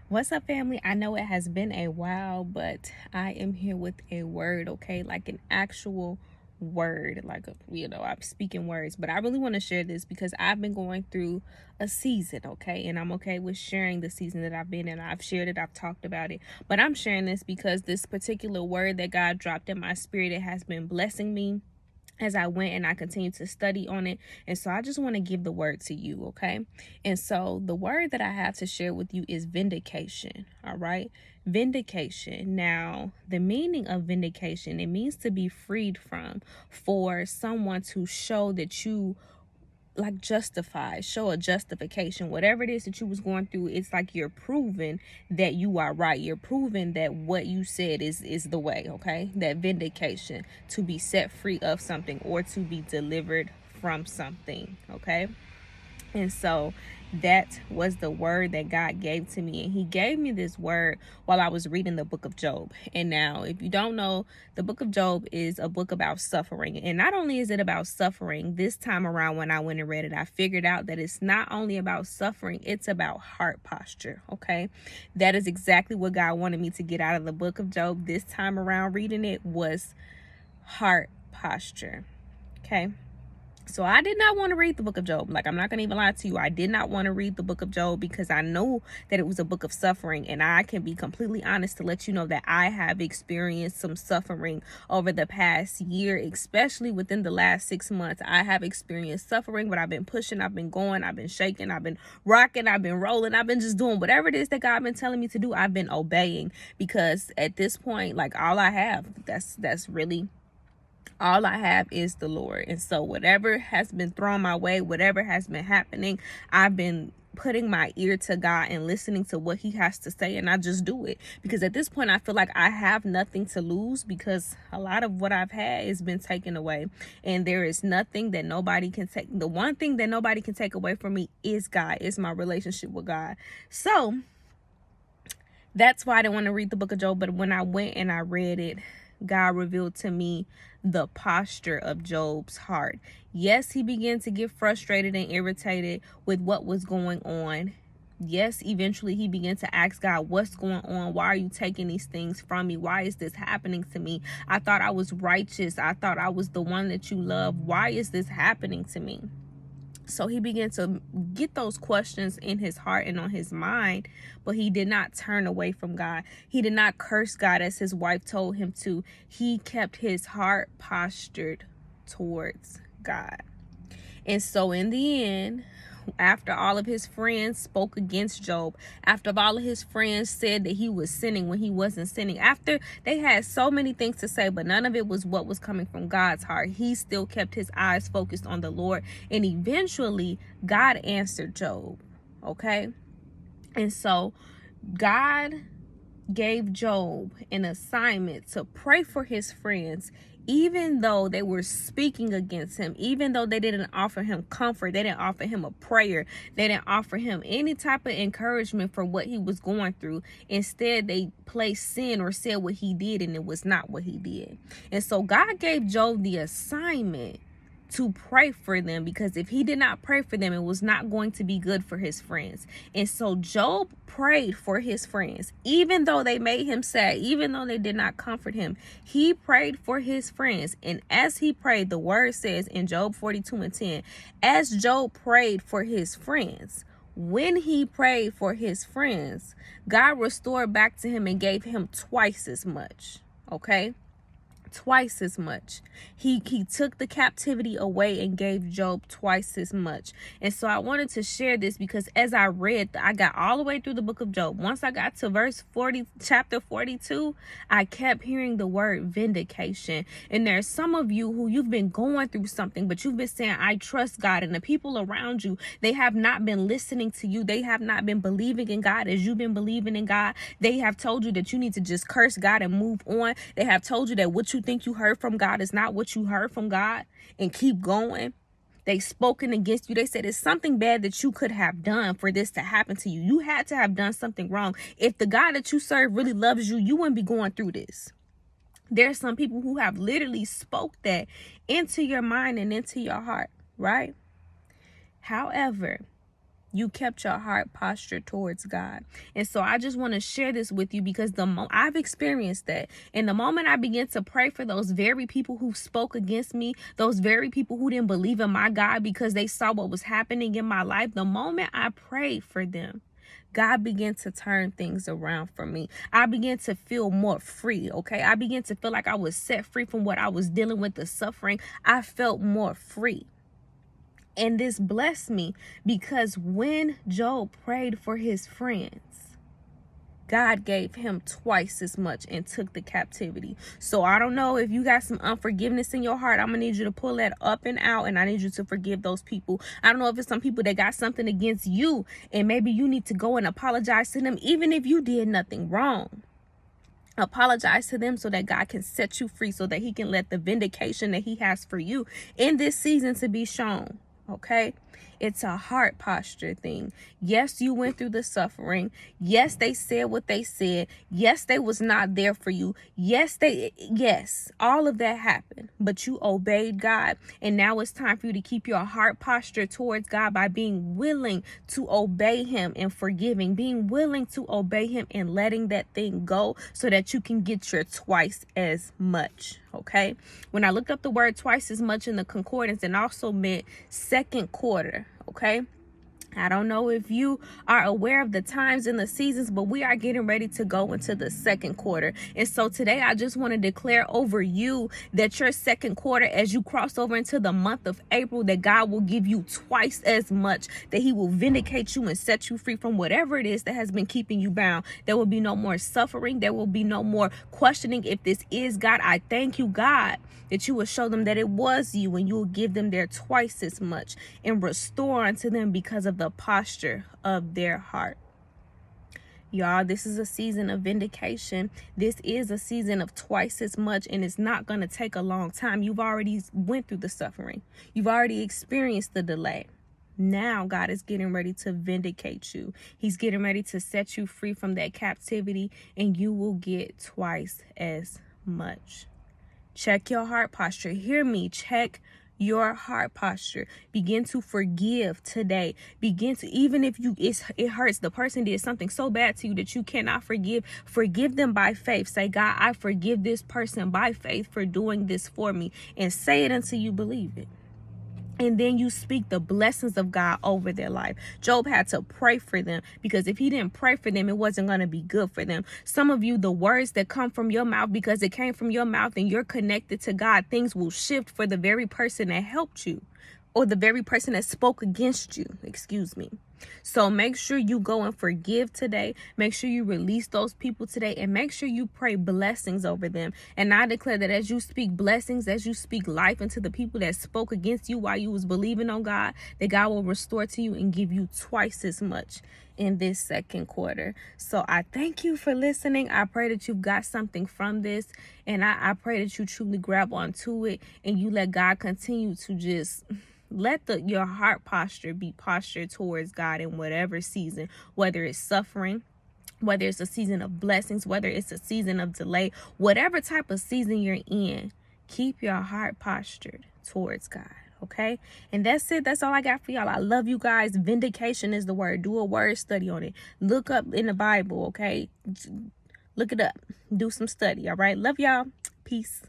What's up, family? I know it has been a while, but I am here with a word, okay? Like an actual word. I'm speaking words, but I really want to share this because I've been going through a season, okay? And I'm okay with sharing the season that I've been in. I've shared it, I've talked about it, but I'm sharing this because this particular word that God dropped in my spirit, it has been blessing me as I went and I continued to study on it. And so I just want to give the word to you, okay? And so the word that I have to share with you is vindication, all right? Vindication. Now, the meaning of vindication, it means to be freed from, for someone to show that you show a justification, whatever it is that you was going through. It's like you're proving that you are right. You're proving that what you said is the way, okay? That vindication, to be set free of something or to be delivered from something, okay? And so that was the word that God gave to me. And he gave me this word while I was reading the book of Job. And now, if you don't know, the book of Job is a book about suffering. And not only is it about suffering, this time around when I went and read it, I figured out that it's not only about suffering, it's about heart posture. Okay. That is exactly what God wanted me to get out of the book of Job this time around reading it, was heart posture. Okay. So I did not want to read the book of Job. Like, I'm not going to even lie to you. I did not want to read the book of Job because I know that it was a book of suffering. And I can be completely honest to let you know that I have experienced some suffering over the past year, especially within the last 6 months. I have experienced suffering, but I've been pushing, I've been going, I've been shaking, I've been rocking, I've been rolling, I've been just doing whatever it is that God been telling me to do. I've been obeying, because at this point, like, all I have, that's really all I have is the Lord. And so whatever has been thrown my way, whatever has been happening, I've been putting my ear to God and listening to what he has to say, and I just do it, because at this point I feel like I have nothing to lose, because a lot of what I've had has been taken away, and there is nothing that nobody can take. The one thing that nobody can take away from me is God, is my relationship with God. So that's why I didn't want to read the book of Job. But when I went and I read it, God revealed to me the posture of Job's heart. Yes, he began to get frustrated and irritated with what was going on. Yes, eventually he began to ask God, what's going on? Why are you taking these things from me? Why is this happening to me? I thought I was righteous. I thought I was the one that you love. Why is this happening to me? So he began to get those questions in his heart and on his mind, but he did not turn away from God. He did not curse God as his wife told him to. He kept his heart postured towards God. And so in the end, after all of his friends spoke against Job, after all of his friends said that he was sinning when he wasn't sinning, after they had so many things to say, but none of it was what was coming from God's heart, he still kept his eyes focused on the Lord. And eventually, God answered Job. Okay? And so, God gave Job an assignment to pray for his friends, even though they were speaking against him, even though they didn't offer him comfort, they didn't offer him a prayer, they didn't offer him any type of encouragement for what he was going through. Instead, they placed sin or said what he did, and it was not what he did. And so God gave Job the assignment to pray for them, because if he did not pray for them, it was not going to be good for his friends. And so Job prayed for his friends, even though they made him sad, even though they did not comfort him. He prayed for his friends. And as he prayed, the word says in Job 42:10, as Job prayed for his friends, when he prayed for his friends, God restored back to him and gave him twice as much. Okay? Twice as much. He took the captivity away and gave Job twice as much. And so I wanted to share this because as I read, I got all the way through the book of Job. Once I got to chapter 42, I kept hearing the word vindication. And there's some of you who you've been going through something, but you've been saying, I trust God. And the people around you, they have not been listening to you. They have not been believing in God as you've been believing in God. They have told you that you need to just curse God and move on. They have told you that what you think you heard from God is not what you heard from God, and keep going. They spoken against you. They said it's something bad that you could have done for this to happen to you. You had to have done something wrong. If the God that you serve really loves you, you wouldn't be going through this. There's some people who have literally spoke that into your mind and into your heart, right? However, You kept your heart posture towards God. And so I just want to share this with you because I've experienced that. And the moment I began to pray for those very people who spoke against me, those very people who didn't believe in my God because they saw what was happening in my life, the moment I prayed for them, God began to turn things around for me. I began to feel more free, okay? I began to feel like I was set free from what I was dealing with, the suffering. I felt more free. And this blessed me because when Job prayed for his friends, God gave him twice as much and took the captivity. So I don't know if you got some unforgiveness in your heart. I'm going to need you to pull that up and out, and I need you to forgive those people. I don't know if it's some people that got something against you, and maybe you need to go and apologize to them, even if you did nothing wrong. Apologize to them so that God can set you free, so that he can let the vindication that he has for you in this season to be shown. Okay? It's a heart posture thing. Yes, you went through the suffering. Yes, they said what they said. Yes, they was not there for you. Yes, all of that happened, but you obeyed God. And now it's time for you to keep your heart posture towards God by being willing to obey him and forgiving, being willing to obey him and letting that thing go so that you can get your twice as much. Okay. When I looked up the word twice as much in the concordance, it also meant second quarter. Okay. I don't know if you are aware of the times and the seasons, but we are getting ready to go into the second quarter. And so today I just want to declare over you that your second quarter, as you cross over into the month of April, that God will give you twice as much, that he will vindicate you and set you free from whatever it is that has been keeping you bound. There will be no more suffering. There will be no more questioning if this is God. I thank you, God, that you will show them that it was you, and you will give them their twice as much and restore unto them because of the posture of their heart. Y'all, this is a season of vindication. This is a season of twice as much, and it's not going to take a long time. You've already went through the suffering. You've already experienced the delay. Now God is getting ready to vindicate you. He's getting ready to set you free from that captivity, and you will get twice as much. Check your heart posture. Hear me. Check your heart posture. Begin to forgive today. Begin to, even if it hurts, the person did something so bad to you that you cannot forgive them by faith. Say, God, I forgive this person by faith for doing this for me, and say it until you believe it. And then you speak the blessings of God over their life. Job had to pray for them, because if he didn't pray for them, it wasn't going to be good for them. Some of you, the words that come from your mouth, because it came from your mouth and you're connected to God, things will shift for the very person that helped you, or the very person that spoke against you. Excuse me. So make sure you go and forgive today. Make sure you release those people today, and make sure you pray blessings over them. And I declare that as you speak blessings, as you speak life into the people that spoke against you while you was believing on God, that God will restore to you and give you twice as much in this second quarter. So I thank you for listening. I pray that you've got something from this, and I pray that you truly grab onto it and you let God continue to just let your heart posture be postured towards God in whatever season, whether it's suffering, whether it's a season of blessings, whether it's a season of delay, whatever type of season you're in, keep your heart postured towards God. Okay. And that's it. That's all I got for y'all. I love you guys. Vindication is the word. Do a word study on it. Look up in the Bible. Okay. Look it up. Do some study. All right. Love y'all. Peace.